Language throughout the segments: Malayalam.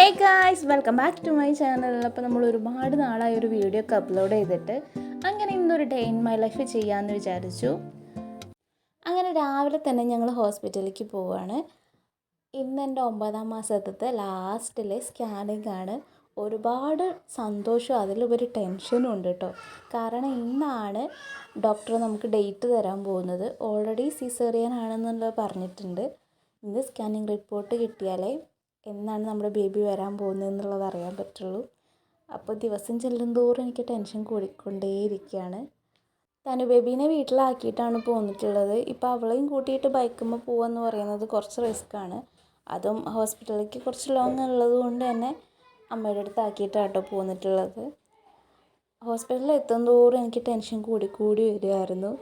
Hey guys, welcome back to my channel. അപ്പോൾ നമ്മൾ ഒരുപാട് നാളായി ഒരു വീഡിയോ ഒക്കെ അപ്ലോഡ് ചെയ്തിട്ട് അങ്ങനെ ഇന്നൊരു ഡേ ഇൻ മൈ ലൈഫ് ചെയ്യാമെന്ന് വിചാരിച്ചു. അങ്ങനെ രാവിലെ തന്നെ ഞങ്ങൾ ഹോസ്പിറ്റലിലേക്ക് പോവുകയാണ്. ഇന്ന് എൻ്റെ 9ാം മാസത്തെ ലാസ്റ്റിലെ സ്കാനിങ് ആണ്. ഒരുപാട് സന്തോഷവും അതിലുപരി ടെൻഷനും ഉണ്ട് കേട്ടോ. കാരണം ഇന്നാണ് ഡോക്ടർ നമുക്ക് ഡേറ്റ് തരാൻ പോകുന്നത്. ഓൾറെഡി സിസേറിയൻ ആണെന്നുള്ളത് പറഞ്ഞിട്ടുണ്ട്. ഇന്ന് സ്കാനിങ് റിപ്പോർട്ട് കിട്ടിയാലേ എന്നാണ് നമ്മുടെ ബേബി വരാൻ പോകുന്നത് എന്നുള്ളത് അറിയാൻ പറ്റുള്ളൂ. അപ്പോൾ ദിവസം ചെല്ലുന്തോറും എനിക്ക് ടെൻഷൻ കൂടിക്കൊണ്ടേയിരിക്കുകയാണ്. തനു ബേബീനെ വീട്ടിലാക്കിയിട്ടാണ് പോന്നിട്ടുള്ളത്. ഇപ്പോൾ അവളെയും കൂട്ടിയിട്ട് ബൈക്കുമ്പോൾ പോവാന്ന് പറയുന്നത് കുറച്ച് റിസ്ക്കാണ്. അതും ഹോസ്പിറ്റലിലേക്ക് കുറച്ച് ലോങ് ഉള്ളത് കൊണ്ട് തന്നെ അമ്മയുടെ അടുത്ത് ആക്കിയിട്ടാണ് കേട്ടോ പോന്നിട്ടുള്ളത്. ഹോസ്പിറ്റലിൽ എത്തുന്തോറും എനിക്ക് ടെൻഷൻ കൂടി വരികയായിരുന്നു.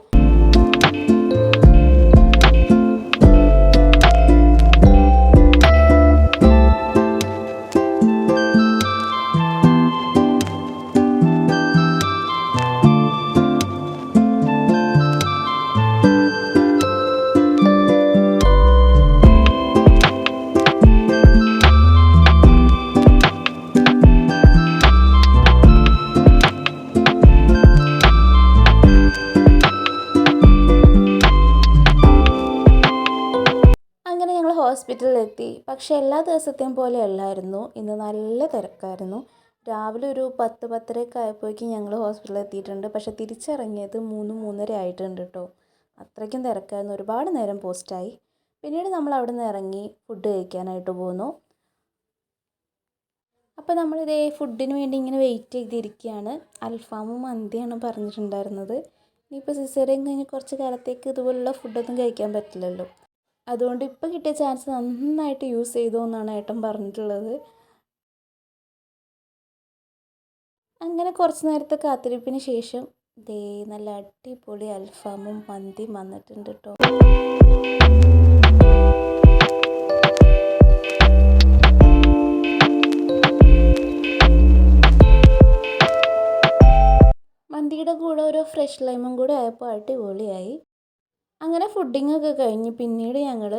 അങ്ങനെ ഞങ്ങൾ ഹോസ്പിറ്റലിലെത്തി. പക്ഷേ എല്ലാ ദിവസത്തെയും പോലെ അല്ലായിരുന്നു. ഇന്ന് നല്ല തിരക്കായിരുന്നു. രാവിലെ ഒരു 10-10:30 ആയപ്പോഴേക്കും ഞങ്ങൾ ഹോസ്പിറ്റലിൽ എത്തിയിട്ടുണ്ട്. പക്ഷേ തിരിച്ചിറങ്ങിയത് 3-3:30 ആയിട്ടുണ്ട് കേട്ടോ. അത്രയ്ക്കും തിരക്കായിരുന്നു. ഒരുപാട് നേരം പോസ്റ്റായി. പിന്നീട് നമ്മൾ അവിടെ നിന്ന് ഇറങ്ങി ഫുഡ് കഴിക്കാനായിട്ട് പോന്നു. അപ്പോൾ നമ്മളിതേ ഫുഡിന് വേണ്ടി ഇങ്ങനെ വെയിറ്റ് ചെയ്തിരിക്കുകയാണ്. അൽഫാമും മന്തിയാണ് പറഞ്ഞിട്ടുണ്ടായിരുന്നത്. ഇനിയിപ്പോൾ സിസേറിയൻ കഴിഞ്ഞ് കുറച്ച് കാലത്തേക്ക് ഇതുപോലുള്ള ഫുഡൊന്നും കഴിക്കാൻ പറ്റില്ലല്ലോ. അതുകൊണ്ട് ഇപ്പോൾ കിട്ടിയ ചാൻസ് നന്നായിട്ട് യൂസ് ചെയ്തു എന്നാണ് ഏട്ടൻ പറഞ്ഞിട്ടുള്ളത്. അങ്ങനെ കുറച്ച് നേരത്തെ കാത്തിരിപ്പിന് ശേഷം ദേ നല്ല അടിപൊളി അൽഫാമും മന്തിയും വന്നിട്ടുണ്ട് കേട്ടോ. മന്തിയുടെ കൂടെ ഒരു ഫ്രഷ് ലൈമും കൂടെ ആയപ്പോൾ അടിപൊളിയായി. അങ്ങനെ ഫുഡിങ്ങൊക്കെ കഴിഞ്ഞ് പിന്നീട് ഞങ്ങൾ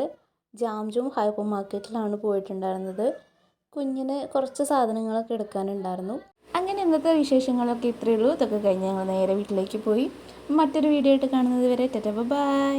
ജാംജും ഹൈപ്പർ മാർക്കറ്റിലാണ് പോയിട്ടുണ്ടായിരുന്നത്. കുഞ്ഞിന് കുറച്ച് സാധനങ്ങളൊക്കെ എടുക്കാനുണ്ടായിരുന്നു. അങ്ങനെ ഇന്നത്തെ വിശേഷങ്ങളൊക്കെ ഇത്രയേ ഉള്ളൂ. ഇതൊക്കെ കഴിഞ്ഞ് ഞങ്ങൾ നേരെ വീട്ടിലേക്ക് പോയി. മറ്റൊരു വീഡിയോ ആയിട്ട് കാണുന്നത് വരെ ടാറ്റാ ബൈ.